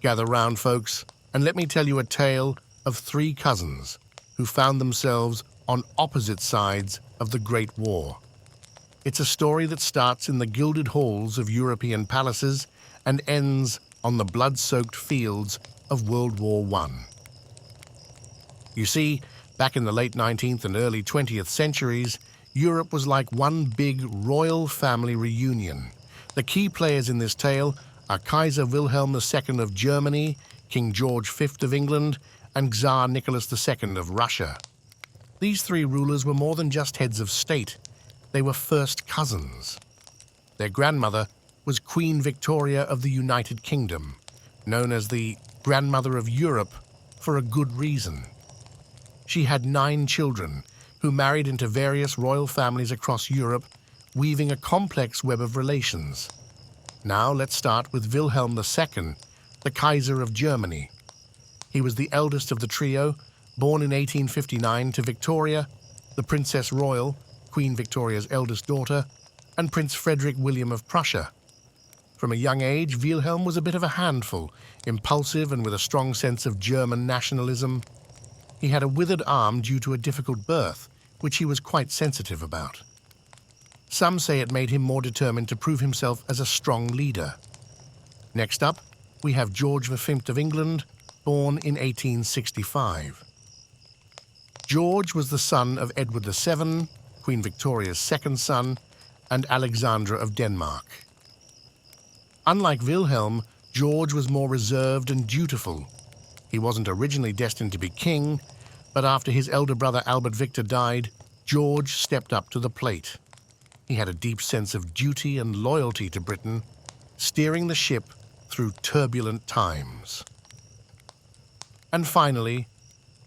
Gather round, folks, and let me tell you a tale of three cousins who found themselves on opposite sides of the Great War. It's a story that starts in the gilded halls of European palaces and ends on the blood-soaked fields of World War I. You see, back in the late 19th and early 20th centuries, Europe was like one big royal family reunion. The key players in this tale are Kaiser Wilhelm II of Germany, King George V of England, and Tsar Nicholas II of Russia. These three rulers were more than just heads of state. They were first cousins. Their grandmother was Queen Victoria of the United Kingdom, known as the Grandmother of Europe for a good reason. She had 9 children who married into various royal families across Europe, weaving a complex web of relations. Now let's start with Wilhelm II, the Kaiser of Germany. He was the eldest of the trio, born in 1859 to Victoria, the Princess Royal, Queen Victoria's eldest daughter, and Prince Frederick William of Prussia. From a young age, Wilhelm was a bit of a handful, impulsive and with a strong sense of German nationalism. He had a withered arm due to a difficult birth, which he was quite sensitive about. Some say it made him more determined to prove himself as a strong leader. Next up, we have George V of England, born in 1865. George was the son of Edward VII, Queen Victoria's second son, and Alexandra of Denmark. Unlike Wilhelm, George was more reserved and dutiful. He wasn't originally destined to be king, but after his elder brother Albert Victor died, George stepped up to the plate. He had a deep sense of duty and loyalty to Britain, steering the ship through turbulent times. And finally,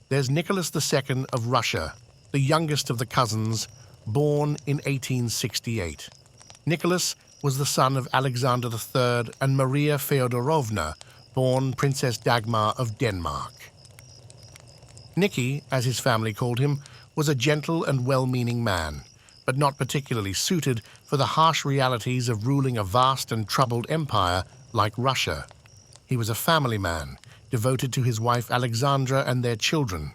there's Nicholas II of Russia, the youngest of the cousins, born in 1868. Nicholas was the son of Alexander III and Maria Feodorovna, born Princess Dagmar of Denmark. Nicky, as his family called him, was a gentle and well-meaning man, but not particularly suited for the harsh realities of ruling a vast and troubled empire like Russia. He was a family man, devoted to his wife Alexandra and their children.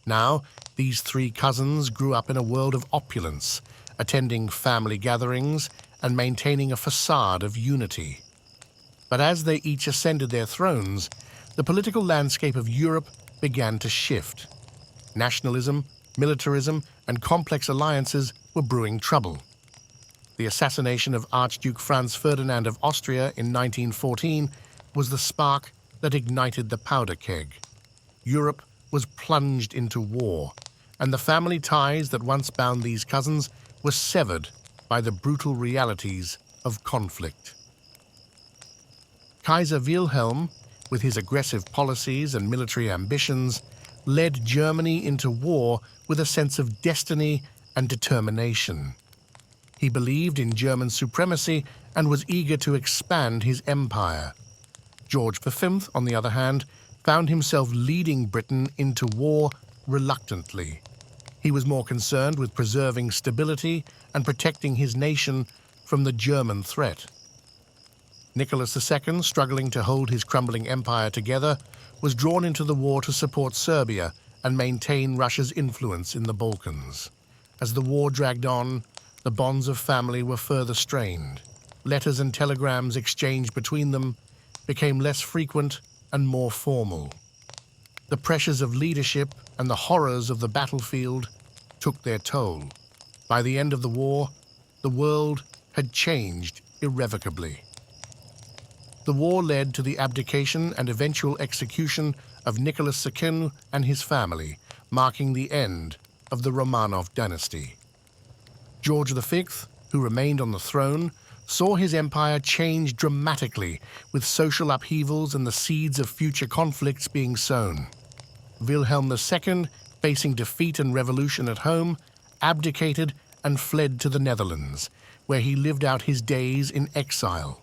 Now, these three cousins grew up in a world of opulence, attending family gatherings and maintaining a facade of unity. But as they each ascended their thrones, the political landscape of Europe began to shift. Nationalism, militarism, and complex alliances were brewing trouble. The assassination of Archduke Franz Ferdinand of Austria in 1914 was the spark that ignited the powder keg. Europe was plunged into war, and the family ties that once bound these cousins were severed by the brutal realities of conflict. Kaiser Wilhelm, with his aggressive policies and military ambitions, led Germany into war with a sense of destiny and determination. He believed in German supremacy and was eager to expand his empire. George V, on the other hand, found himself leading Britain into war reluctantly. He was more concerned with preserving stability and protecting his nation from the German threat. Nicholas II, struggling to hold his crumbling empire together, was drawn into the war to support Serbia and maintain Russia's influence in the Balkans. As the war dragged on, the bonds of family were further strained. Letters and telegrams exchanged between them became less frequent and more formal. The pressures of leadership and the horrors of the battlefield took their toll. By the end of the war, the world had changed irrevocably. The war led to the abdication and eventual execution of Nicholas II and his family, marking the end of the Romanov dynasty. George V, who remained on the throne, saw his empire change dramatically, with social upheavals and the seeds of future conflicts being sown. Wilhelm II, facing defeat and revolution at home, abdicated and fled to the Netherlands, where he lived out his days in exile.